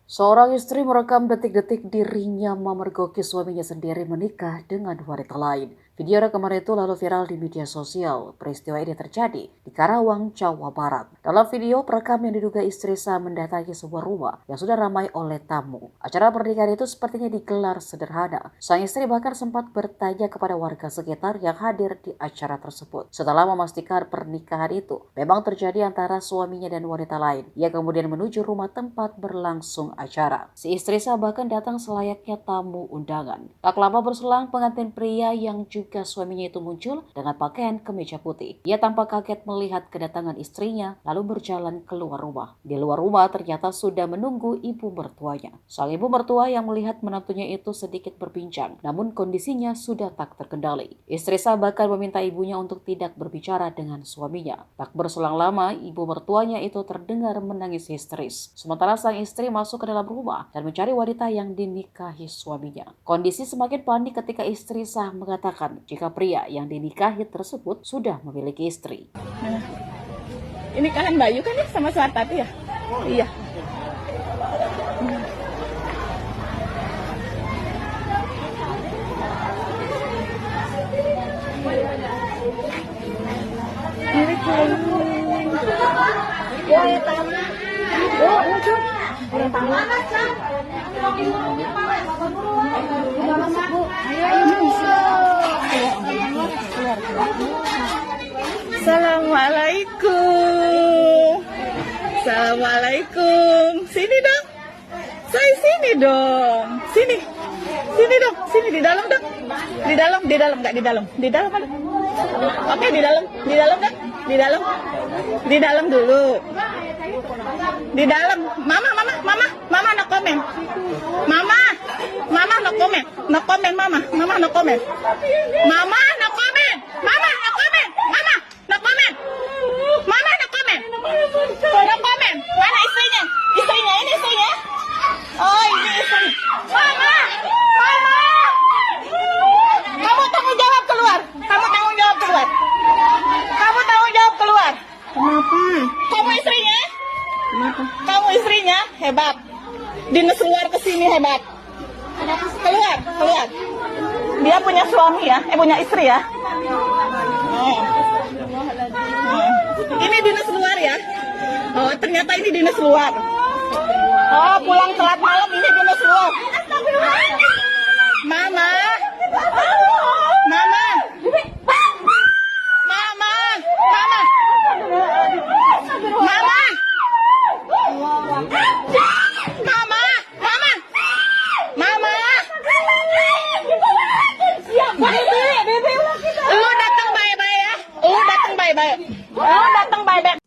Seorang istri merekam detik-detik dirinya memergoki suaminya sendiri menikah dengan wanita lain. Video rekaman itu lalu viral di media sosial. Peristiwa ini terjadi di Karawang, Jawa Barat. Dalam video, perekam yang diduga istri sah mendatangi sebuah rumah yang sudah ramai oleh tamu. Acara pernikahan itu sepertinya digelar sederhana. Sang istri bahkan sempat bertanya kepada warga sekitar yang hadir di acara tersebut. Setelah memastikan pernikahan itu memang terjadi antara suaminya dan wanita lain, ia kemudian menuju rumah tempat berlangsung acara. Si istri sah bahkan datang selayaknya tamu undangan. Tak lama berselang, pengantin pria yang juga suaminya itu muncul dengan pakaian kemeja putih. Ia tampak kaget melihat kedatangan istrinya, lalu berjalan keluar rumah. Di luar rumah ternyata sudah menunggu ibu mertuanya. Sang ibu mertua yang melihat menantunya itu sedikit berbincang, namun kondisinya sudah tak terkendali. Istri sah bahkan meminta ibunya untuk tidak berbicara dengan suaminya. Tak berselang lama, ibu mertuanya itu terdengar menangis histeris. Sementara sang istri masuk ke dalam rumah dan mencari wanita yang dinikahi suaminya. Kondisi semakin panik ketika istri sah mengatakan jika pria yang dinikahi tersebut sudah memiliki istri. Nah, ini kalian Bayu kan ya sama Suartati ya? Iya. Assalamualaikum. Assalamualaikum. Sini dong. Saya sini dong. Sini. Sini dong. Sini di dalam dong. Di dalam, enggak di dalam. Di dalam ada. Oke, di dalam. Di dalam dong. Di dalam. Di dalam dulu. Di dalam. Mama no komen. Mama no komen. No komen mama. Mama no komen. Mama no komen. Mama no komen. Mama no komen. Mama no komen. No komen. Mana istrinya? Istrinya ini istrinya. Oh, ini istrinya. Mama. Kamu tanggung jawab keluar. Kamu tanggung jawab keluar. Kamu tanggung jawab keluar. Kenapa? Kamu istrinya? Kenapa? Kamu istrinya hebat. Dinas luar kesini hebat. Keluar. Dia punya suami ya, punya istri ya. Ini dinas luar ya. Oh, ternyata ini dinas luar. Oh, pulang telat malam ini dinas luar. Mama. Lu datang baik-baik ya. Lu datang baik-baik.